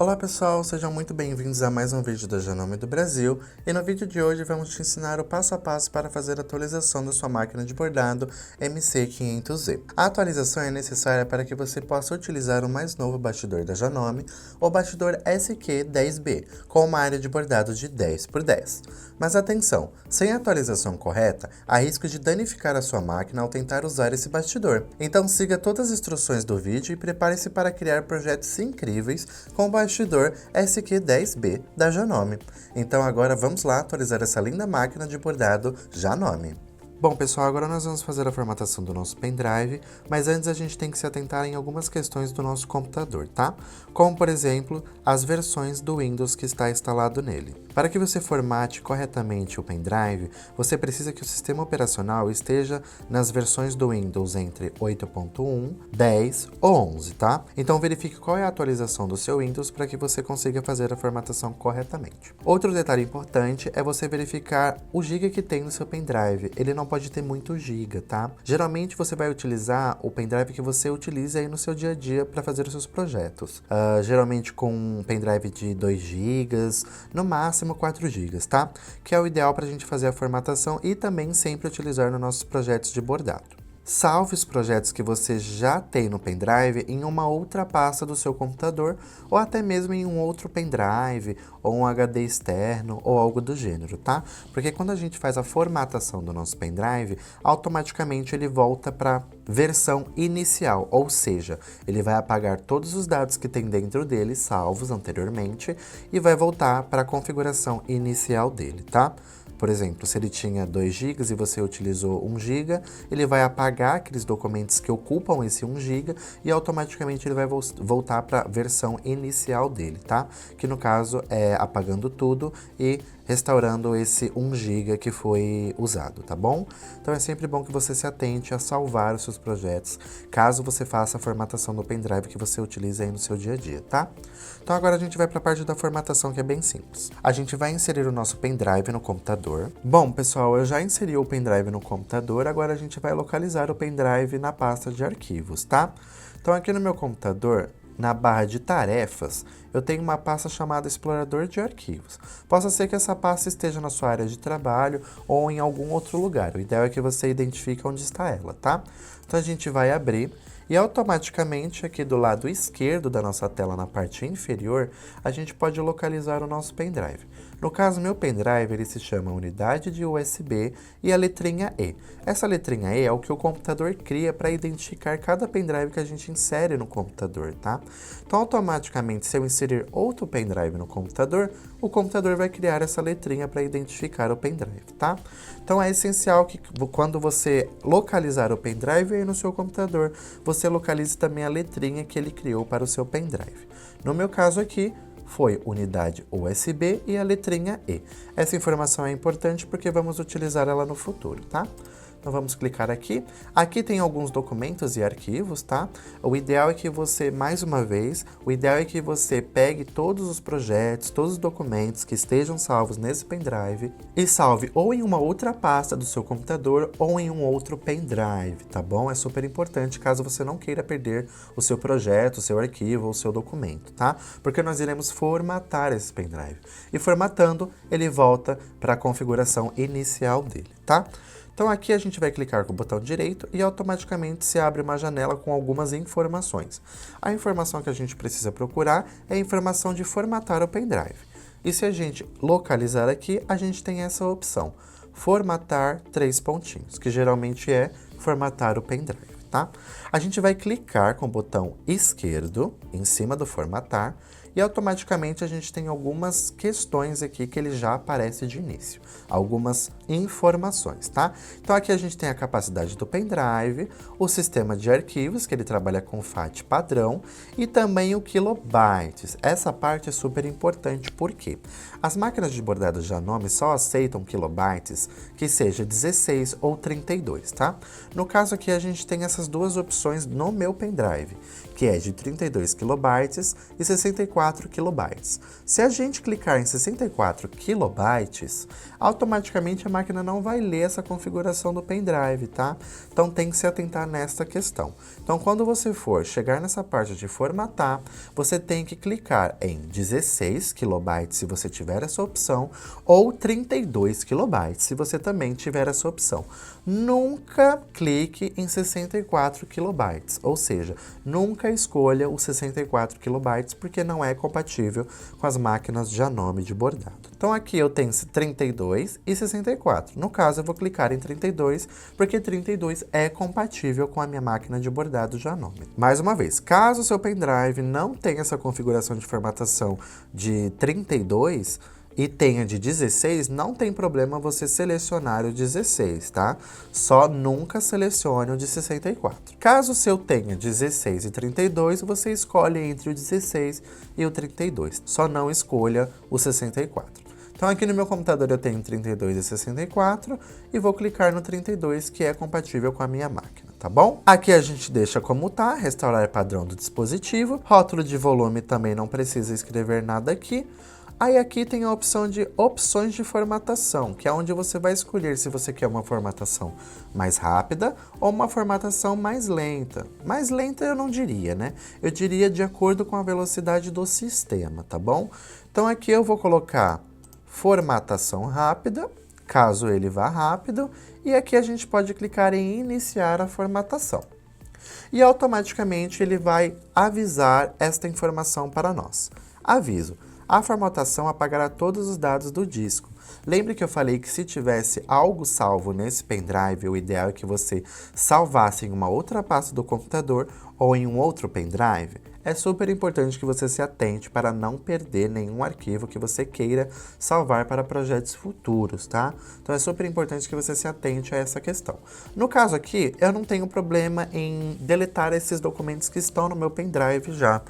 Olá pessoal, sejam muito bem-vindos a mais um vídeo da Janome do Brasil, e no vídeo de hoje vamos te ensinar o passo a passo para fazer a atualização da sua máquina de bordado MC500Z. A atualização é necessária para que você possa utilizar o mais novo bastidor da Janome, o bastidor SQ10B, com uma área de bordado de 10×10. Mas atenção, sem a atualização correta, há risco de danificar a sua máquina ao tentar usar esse bastidor. Então siga todas as instruções do vídeo e prepare-se para criar projetos incríveis com o bastidor SQ10B da Janome. Então agora vamos lá atualizar essa linda máquina de bordado Janome. Bom pessoal, agora nós vamos fazer a formatação do nosso pendrive, mas antes a gente tem que se atentar em algumas questões do nosso computador, tá? Como por exemplo, as versões do Windows que está instalado nele. Para que você formate corretamente o pendrive, você precisa que o sistema operacional esteja nas versões do Windows entre 8.1, 10 ou 11, tá? Então verifique qual é a atualização do seu Windows para que você consiga fazer a formatação corretamente. Outro detalhe importante é você verificar o giga que tem no seu pendrive. Ele não pode ter muito giga, tá? Geralmente você vai utilizar o pendrive que você utiliza aí no seu dia a dia para fazer os seus projetos. Geralmente com um pendrive de 2 GB, no máximo 4 GB, tá? Que é o ideal para a gente fazer a formatação e também sempre utilizar nos nossos projetos de bordado. Salve os projetos que você já tem no pendrive em uma outra pasta do seu computador ou até mesmo em um outro pendrive ou um HD externo ou algo do gênero, tá? Porque quando a gente faz a formatação do nosso pendrive, automaticamente ele volta para a versão inicial, ou seja, ele vai apagar todos os dados que tem dentro dele, salvos anteriormente, e vai voltar para a configuração inicial dele, tá? Por exemplo, se ele tinha 2 GB e você utilizou 1 GB, ele vai apagar aqueles documentos que ocupam esse 1 GB e automaticamente ele vai voltar para a versão inicial dele, tá? Que no caso é apagando tudo e restaurando esse 1 GB que foi usado, tá bom? Então é sempre bom que você se atente a salvar os seus projetos, caso você faça a formatação do pendrive que você utiliza aí no seu dia a dia, tá? Então agora a gente vai para a parte da formatação, que é bem simples. A gente vai inserir o nosso pendrive no computador. Bom, pessoal, eu já inseri o pendrive no computador, agora a gente vai localizar o pendrive na pasta de arquivos, tá? Então aqui no meu computador, na barra de tarefas, eu tenho uma pasta chamada Explorador de Arquivos. Possa ser que essa pasta esteja na sua área de trabalho ou em algum outro lugar. O ideal é que você identifique onde está ela, tá? Então a gente vai abrir e automaticamente aqui do lado esquerdo da nossa tela, na parte inferior, a gente pode localizar o nosso pendrive. No caso, meu pendrive, ele se chama unidade de USB e a letrinha E. Essa letrinha E é o que o computador cria para identificar cada pendrive que a gente insere no computador, tá? Então, automaticamente, se eu inserir outro pendrive no computador, o computador vai criar essa letrinha para identificar o pendrive, tá? Então, é essencial que quando você localizar o pendrive aí no seu computador, você localize também a letrinha que ele criou para o seu pendrive. No meu caso aqui, foi unidade USB e a letrinha E. Essa informação é importante porque vamos utilizar ela no futuro, tá? Então vamos clicar aqui. Aqui tem alguns documentos e arquivos, tá? O ideal é que você, mais uma vez, o ideal é que você pegue todos os projetos, todos os documentos que estejam salvos nesse pendrive e salve ou em uma outra pasta do seu computador ou em um outro pendrive, tá bom? É super importante caso você não queira perder o seu projeto, o seu arquivo ou o seu documento, tá? Porque nós iremos formatar esse pendrive. E formatando, ele volta para a configuração inicial dele, tá? Então aqui a gente vai clicar com o botão direito e automaticamente se abre uma janela com algumas informações. A informação que a gente precisa procurar é a informação de formatar o pendrive. E se a gente localizar aqui, a gente tem essa opção, formatar 3 pontinhos, que geralmente é formatar o pendrive, tá? A gente vai clicar com o botão esquerdo em cima do formatar e automaticamente a gente tem algumas questões aqui que ele já aparece de início, algumas informações, tá? Então aqui a gente tem a capacidade do pendrive, o sistema de arquivos, que ele trabalha com FAT padrão, e também o kilobytes. Essa parte é super importante porque as máquinas de bordado Janome só aceitam kilobytes que seja 16 ou 32, tá? No caso aqui a gente tem essas duas opções no meu pendrive, que é de 32 kilobytes e 64 kilobytes. Se a gente clicar em 64 kilobytes, automaticamente a máquina não vai ler essa configuração do pendrive, tá? Então tem que se atentar nesta questão. Então quando você for chegar nessa parte de formatar, você tem que clicar em 16 KB se você tiver essa opção, ou 32 KB se você também tiver essa opção. Nunca clique em 64 KB, ou seja, nunca escolha os 64 KB porque não é compatível com as máquinas Janome de bordado. Então aqui eu tenho 32 e 64. No caso eu vou clicar em 32 porque 32 é compatível com a minha máquina de bordado Janome. Mais uma vez, caso o seu pendrive não tenha essa configuração de formatação de 32, e tenha de 16, não tem problema você selecionar o 16, tá? Só nunca selecione o de 64. Caso o seu tenha 16 e 32, você escolhe entre o 16 e o 32. Só não escolha o 64. Então aqui no meu computador eu tenho 32 e 64 e vou clicar no 32, que é compatível com a minha máquina, tá bom? Aqui a gente deixa como tá, restaurar padrão do dispositivo. Rótulo de volume também não precisa escrever nada aqui. Aí aqui tem a opção de opções de formatação, que é onde você vai escolher se você quer uma formatação mais rápida ou uma formatação mais lenta. Mais lenta eu não diria, né? Eu diria de acordo com a velocidade do sistema, tá bom? Então aqui eu vou colocar formatação rápida, caso ele vá rápido, e aqui a gente pode clicar em iniciar a formatação. E automaticamente ele vai avisar esta informação para nós. Aviso: a formatação apagará todos os dados do disco. Lembre que eu falei que se tivesse algo salvo nesse pendrive, o ideal é que você salvasse em uma outra pasta do computador ou em um outro pendrive. É super importante que você se atente para não perder nenhum arquivo que você queira salvar para projetos futuros, tá? Então é super importante que você se atente a essa questão. No caso aqui, eu não tenho problema em deletar esses documentos que estão no meu pendrive já,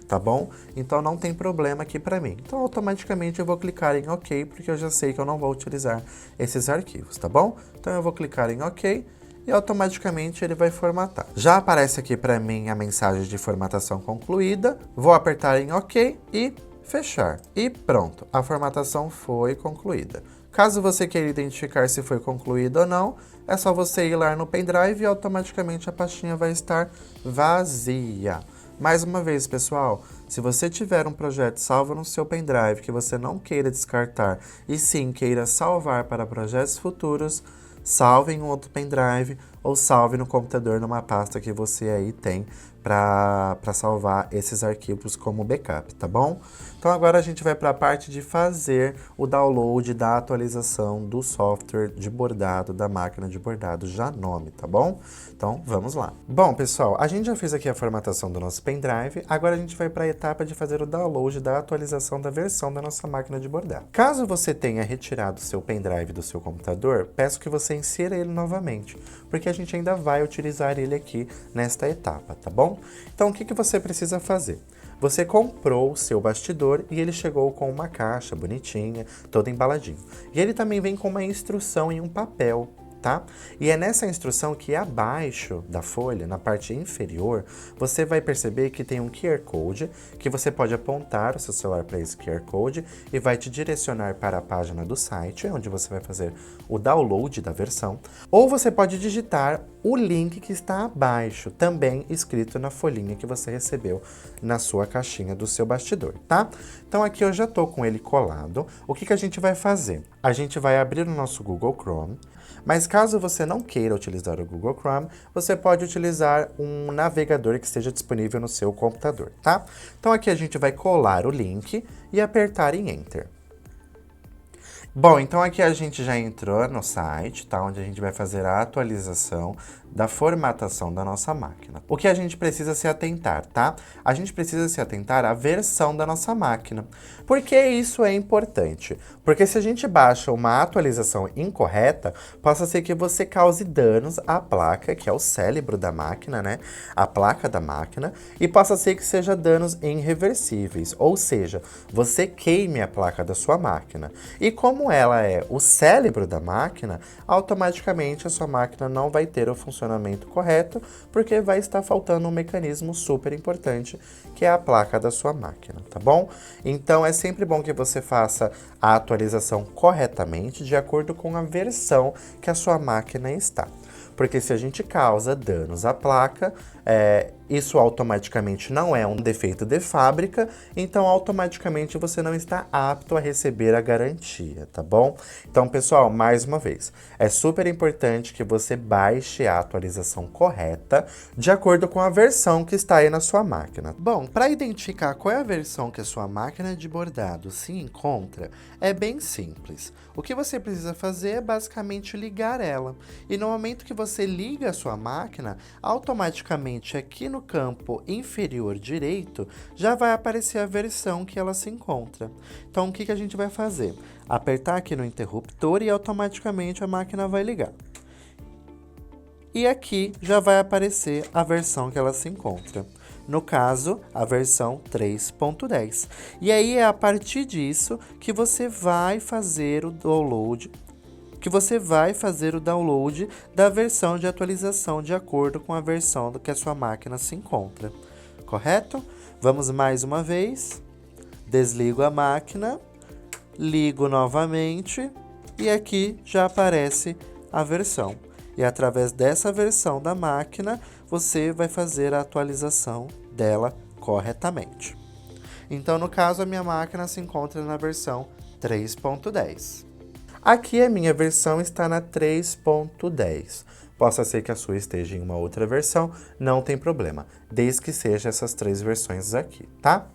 tá bom? Então não tem problema aqui para mim. Então automaticamente eu vou clicar em OK, porque eu já sei que eu não vou utilizar esses arquivos, tá bom? Então eu vou clicar em OK e automaticamente ele vai formatar. Já aparece aqui para mim a mensagem de formatação concluída. Vou apertar em OK e fechar. E pronto, a formatação foi concluída. Caso você queira identificar se foi concluída ou não, é só você ir lá no pendrive e automaticamente a pastinha vai estar vazia. Mais uma vez, pessoal, se você tiver um projeto salvo no seu pendrive que você não queira descartar e sim queira salvar para projetos futuros, salve em um outro pendrive ou salve no computador numa pasta que você aí tem para salvar esses arquivos como backup, tá bom? Então agora a gente vai para a parte de fazer o download da atualização do software de bordado da máquina de bordado Janome, tá bom? Então vamos lá. Bom, pessoal, a gente já fez aqui a formatação do nosso pendrive, agora a gente vai para a etapa de fazer o download da atualização da versão da nossa máquina de bordado. Caso você tenha retirado o seu pendrive do seu computador, peço que você insira ele novamente, porque a gente ainda vai utilizar ele aqui nesta etapa, tá bom? Então o que você precisa fazer? Você comprou o seu bastidor e ele chegou com uma caixa bonitinha, todo embaladinho. E ele também vem com uma instrução em um papel, tá? E é nessa instrução que abaixo da folha, na parte inferior, você vai perceber que tem um QR Code, que você pode apontar o seu celular para esse QR Code e vai te direcionar para a página do site, onde você vai fazer o download da versão, ou você pode digitar o link que está abaixo, também escrito na folhinha que você recebeu na sua caixinha do seu bastidor, tá? Então aqui eu já estou com ele colado. O que a gente vai fazer? A gente vai abrir o nosso Google Chrome, mas caso você não queira utilizar o Google Chrome, você pode utilizar um navegador que esteja disponível no seu computador, tá? Então aqui a gente vai colar o link e apertar em Enter. Bom, então aqui a gente já entrou no site, tá? Onde a gente vai fazer a atualização da formatação da nossa máquina. O que a gente precisa se atentar, tá? A gente precisa se atentar à versão da nossa máquina. Por que isso é importante? Porque se a gente baixa uma atualização incorreta, possa ser que você cause danos à placa, que é o cérebro da máquina, né? A placa da máquina, e possa ser que seja danos irreversíveis, ou seja, você queime a placa da sua máquina. E como ela é o cérebro da máquina, automaticamente a sua máquina não vai ter o funcionamento funcionamento correto, porque vai estar faltando um mecanismo super importante, que é a placa da sua máquina, tá bom? Então é sempre bom que você faça a atualização corretamente, de acordo com a versão que a sua máquina está. Porque se a gente causa danos à placa, isso automaticamente não é um defeito de fábrica, então automaticamente você não está apto a receber a garantia, tá bom? Então, pessoal, mais uma vez, é super importante que você baixe a atualização correta de acordo com a versão que está aí na sua máquina. Bom, para identificar qual é a versão que a sua máquina de bordado se encontra, é bem simples. O que você precisa fazer é basicamente ligar ela. E no momento que você liga a sua máquina, automaticamente aqui no campo inferior direito já vai aparecer a versão que ela se encontra. Então o que a gente vai fazer? Apertar aqui no interruptor e automaticamente a máquina vai ligar. E aqui já vai aparecer a versão que ela se encontra. No caso, a versão 3.10. E aí é a partir disso que você vai fazer o download da versão de atualização de acordo com a versão do que a sua máquina se encontra. Correto? Vamos mais uma vez. Desligo a máquina, ligo novamente e aqui já aparece a versão. E através dessa versão da máquina, você vai fazer a atualização dela corretamente. Então, no caso, a minha máquina se encontra na versão 3.10. Aqui a minha versão está na 3.10. Possa ser que a sua esteja em uma outra versão, não tem problema, desde que seja essas 3 versões aqui, tá?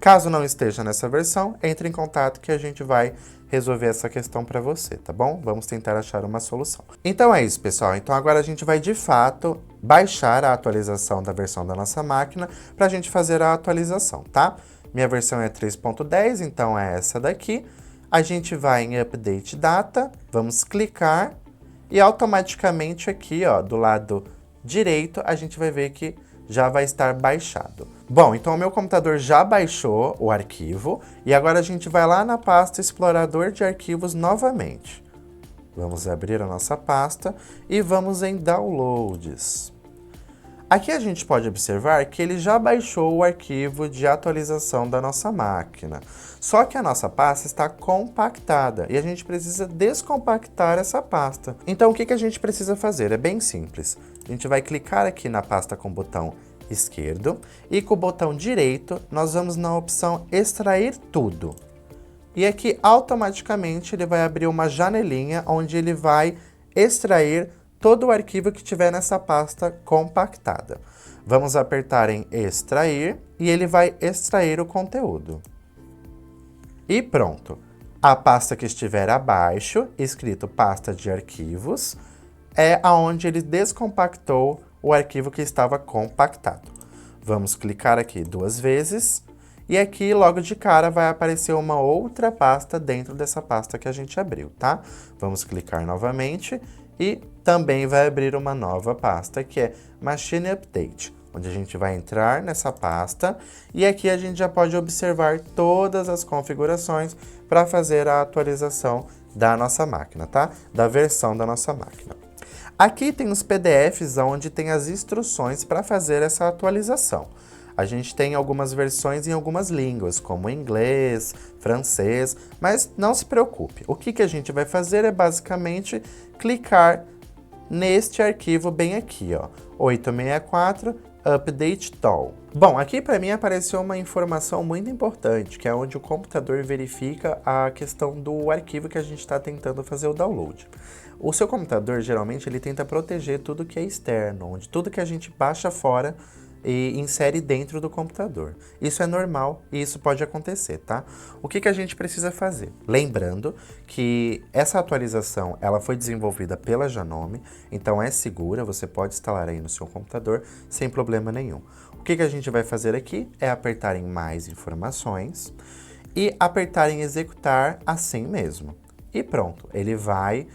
Caso não esteja nessa versão, entre em contato que a gente vai resolver essa questão para você, tá bom? Vamos tentar achar uma solução. Então é isso, pessoal. Então agora a gente vai, de fato, baixar a atualização da versão da nossa máquina para a gente fazer a atualização, tá? Minha versão é 3.10, então é essa daqui. A gente vai em Update Data, vamos clicar e automaticamente aqui, ó, do lado direito, a gente vai ver que já vai estar baixado. Bom, então o meu computador já baixou o arquivo e agora a gente vai lá na pasta Explorador de Arquivos novamente. Vamos abrir a nossa pasta e vamos em Downloads. Aqui a gente pode observar que ele já baixou o arquivo de atualização da nossa máquina. Só que a nossa pasta está compactada e a gente precisa descompactar essa pasta. Então o que a gente precisa fazer? É bem simples. A gente vai clicar aqui na pasta com o botão esquerdo e com o botão direito nós vamos na opção Extrair Tudo. E aqui automaticamente ele vai abrir uma janelinha onde ele vai extrair todo o arquivo que tiver nessa pasta compactada. Vamos apertar em Extrair e ele vai extrair o conteúdo. E pronto! A pasta que estiver abaixo, escrito Pasta de Arquivos, é aonde ele descompactou o arquivo que estava compactado. Vamos clicar aqui 2 vezes e aqui logo de cara vai aparecer uma outra pasta dentro dessa pasta que a gente abriu, tá? Vamos clicar novamente e também vai abrir uma nova pasta que é Machine Update, onde a gente vai entrar nessa pasta e aqui a gente já pode observar todas as configurações para fazer a atualização da nossa máquina, tá? Da versão da nossa máquina. Aqui tem os PDFs onde tem as instruções para fazer essa atualização. A gente tem algumas versões em algumas línguas, como inglês, francês, mas não se preocupe. O que a gente vai fazer é basicamente clicar neste arquivo bem aqui, ó, 864 Update Tool. Bom, aqui para mim apareceu uma informação muito importante, que é onde o computador verifica a questão do arquivo que a gente está tentando fazer o download. O seu computador, geralmente, ele tenta proteger tudo que é externo, onde tudo que a gente baixa fora e insere dentro do computador. Isso é normal e isso pode acontecer, tá? O que a gente precisa fazer? Lembrando que essa atualização ela foi desenvolvida pela Janome, então é segura, você pode instalar aí no seu computador sem problema nenhum. O que a gente vai fazer aqui é apertar em mais informações e apertar em executar assim mesmo. E pronto, ele vai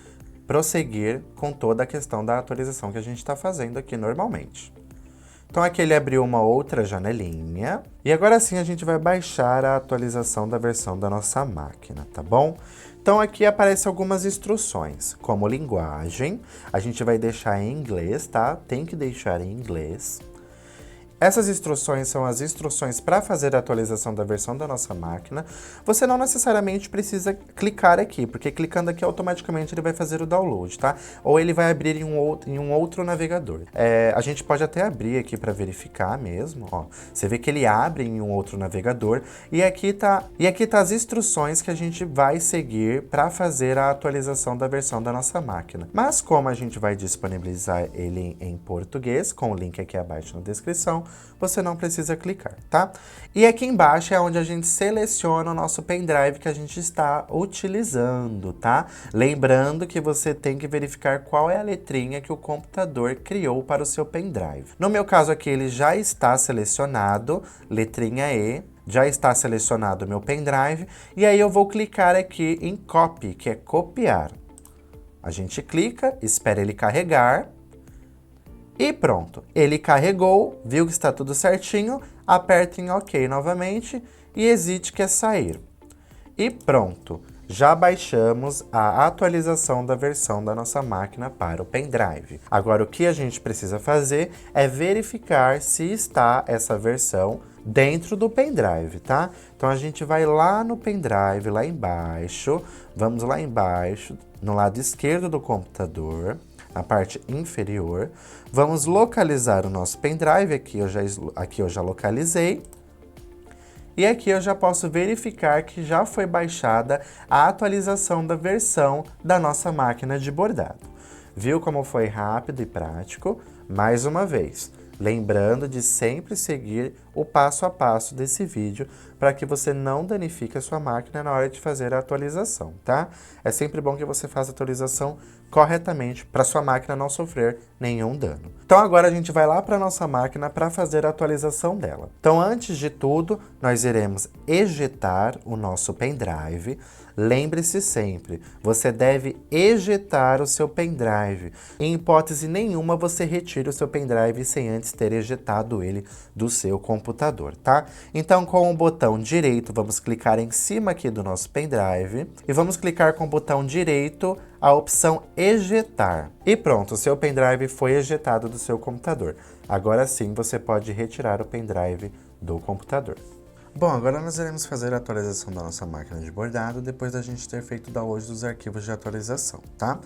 prosseguir com toda a questão da atualização que a gente está fazendo aqui normalmente. Então aqui ele abriu uma outra janelinha e agora sim a gente vai baixar a atualização da versão da nossa máquina, tá bom? Então Então aqui aparecem algumas instruções, como linguagem, a gente vai deixar em inglês, tá? Tem que deixar em inglês. Essas instruções são as instruções para fazer a atualização da versão da nossa máquina. Você não necessariamente precisa clicar aqui, porque clicando aqui automaticamente ele vai fazer o download, tá? Ou ele vai abrir em um outro navegador. A gente pode até abrir aqui para verificar mesmo, ó. Você vê que ele abre em um outro navegador e aqui tá as instruções que a gente vai seguir para fazer a atualização da versão da nossa máquina. Mas como a gente vai disponibilizar ele em português, com o link aqui abaixo na descrição, você não precisa clicar, tá? E aqui embaixo é onde a gente seleciona o nosso pendrive que a gente está utilizando, tá? Lembrando que você tem que verificar qual é a letrinha que o computador criou para o seu pendrive. No meu caso aqui, ele já está selecionado, letrinha E, já está selecionado o meu pendrive, e aí eu vou clicar aqui em Copy, que é copiar. A gente clica, espera ele carregar, e pronto, ele carregou, viu que está tudo certinho, aperta em OK novamente e exite que é sair. E pronto, já baixamos a atualização da versão da nossa máquina para o pendrive. Agora o que a gente precisa fazer é verificar se está essa versão dentro do pendrive, tá? Então a gente vai lá no pendrive, lá embaixo, vamos lá embaixo, no lado esquerdo do computador, na parte inferior, vamos localizar o nosso pendrive, aqui eu já localizei, e aqui eu já posso verificar que já foi baixada a atualização da versão da nossa máquina de bordado. Viu como foi rápido e prático? Mais uma vez, lembrando de sempre seguir o passo a passo desse vídeo para que você não danifique a sua máquina na hora de fazer a atualização, tá? É sempre bom que você faça a atualização corretamente para sua máquina não sofrer nenhum dano. Então agora a gente vai lá para a nossa máquina para fazer a atualização dela. Então antes de tudo, nós iremos ejetar o nosso pendrive. Lembre-se sempre, você deve ejetar o seu pendrive. Em hipótese nenhuma, você retira o seu pendrive sem antes ter ejetado ele do seu computador, tá? Então, com o botão direito, vamos clicar em cima aqui do nosso pendrive e vamos clicar com o botão direito a opção ejetar. E pronto, o seu pendrive foi ejetado do seu computador. Agora sim, você pode retirar o pendrive do computador. Bom, agora nós iremos fazer a atualização da nossa máquina de bordado depois da gente ter feito o download dos arquivos de atualização, tá?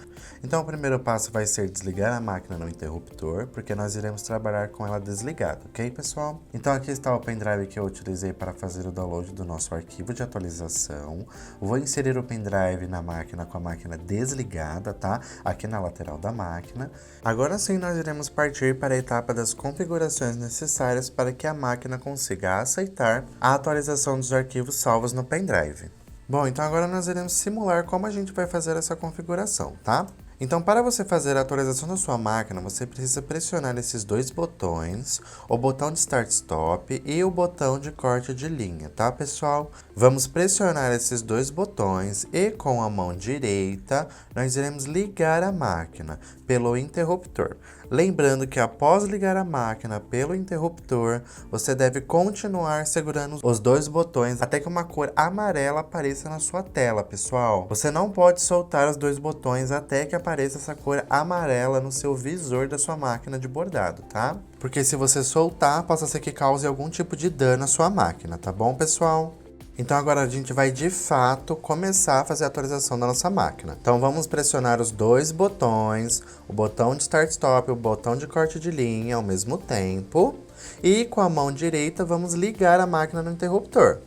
Então o primeiro passo vai ser desligar a máquina no interruptor, porque nós iremos trabalhar com ela desligada, ok, pessoal? Então aqui está o pendrive que eu utilizei para fazer o download do nosso arquivo de atualização. Vou inserir o pendrive na máquina com a máquina desligada, tá? Aqui na lateral da máquina. Agora sim nós iremos partir para a etapa das configurações necessárias para que a máquina consiga aceitar a atualização dos arquivos salvos no pendrive. Bom, então agora nós iremos simular como a gente vai fazer essa configuração, tá? Então, para você fazer a atualização da sua máquina, você precisa pressionar esses dois botões, o botão de Start Stop e o botão de corte de linha, tá, pessoal? Vamos pressionar esses dois botões e com a mão direita, nós iremos ligar a máquina pelo interruptor. Lembrando que após ligar a máquina pelo interruptor, você deve continuar segurando os dois botões até que uma cor amarela apareça na sua tela, pessoal. Você não pode soltar os dois botões até que apareça essa cor amarela no seu visor da sua máquina de bordado, tá? Porque se você soltar, possa ser que cause algum tipo de dano à sua máquina, tá bom, pessoal? Então agora a gente vai de fato começar a fazer a atualização da nossa máquina. Então vamos pressionar os dois botões, o botão de Start Stop e o botão de corte de linha ao mesmo tempo. E com a mão direita vamos ligar a máquina no interruptor.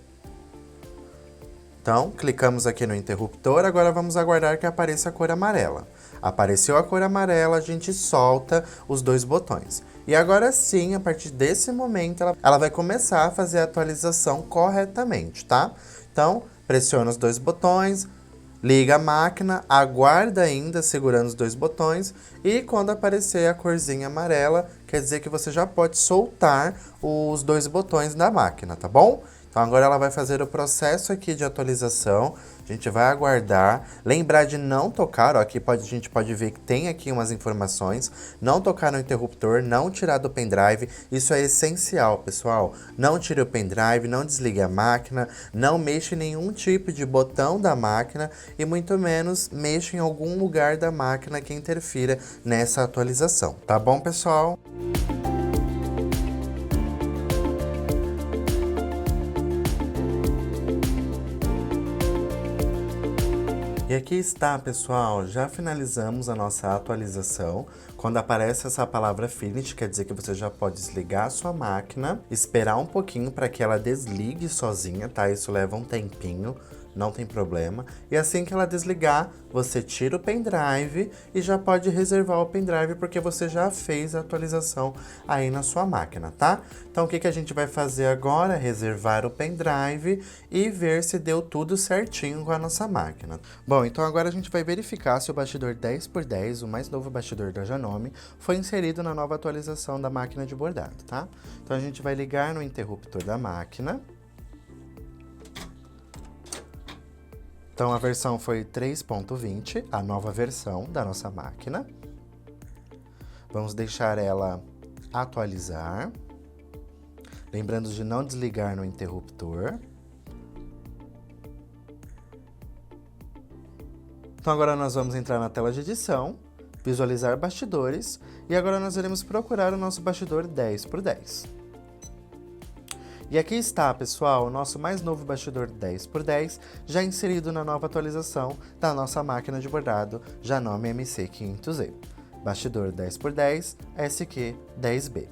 Então clicamos aqui no interruptor, agora vamos aguardar que apareça a cor amarela. Apareceu a cor amarela, a gente solta os dois botões. E agora sim, a partir desse momento, ela vai começar a fazer a atualização corretamente, tá? Então, pressiona os dois botões, liga a máquina, aguarda ainda segurando os dois botões e quando aparecer a corzinha amarela, quer dizer que você já pode soltar os dois botões da máquina, tá bom? Então agora ela vai fazer o processo aqui de atualização, a gente vai aguardar, lembrar de não tocar, ó, aqui a gente pode ver que tem aqui umas informações, não tocar no interruptor, não tirar do pendrive, isso é essencial, pessoal. Não tire o pendrive, não desligue a máquina, não mexa em nenhum tipo de botão da máquina e muito menos mexa em algum lugar da máquina que interfira nessa atualização, tá bom, pessoal? E aqui está, pessoal, já finalizamos a nossa atualização. Quando aparece essa palavra Finish, quer dizer que você já pode desligar a sua máquina, esperar um pouquinho para que ela desligue sozinha, tá? Isso leva um tempinho, não tem problema. E assim que ela desligar, você tira o pendrive e já pode reservar o pendrive porque você já fez a atualização aí na sua máquina, tá? Então o que a gente vai fazer agora? Reservar o pendrive e ver se deu tudo certinho com a nossa máquina. Bom, então agora a gente vai verificar se o bastidor 10x10, o mais novo bastidor da Janome, foi inserido na nova atualização da máquina de bordado, tá? Então a gente vai ligar no interruptor da máquina. Então a versão foi 3.20, a nova versão da nossa máquina. Vamos deixar ela atualizar. Lembrando de não desligar no interruptor. Então agora nós vamos entrar na tela de edição, visualizar bastidores, e agora nós iremos procurar o nosso bastidor 10x10. E aqui está, pessoal, o nosso mais novo bastidor 10x10, já inserido na nova atualização da nossa máquina de bordado Janome MC500Z. Bastidor 10x10 SQ10B.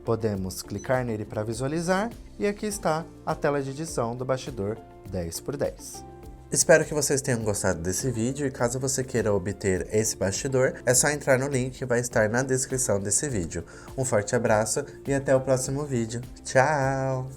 Podemos clicar nele para visualizar e aqui está a tela de edição do bastidor 10x10. Espero que vocês tenham gostado desse vídeo e caso você queira obter esse bastidor, é só entrar no link que vai estar na descrição desse vídeo. Um forte abraço e até o próximo vídeo. Tchau!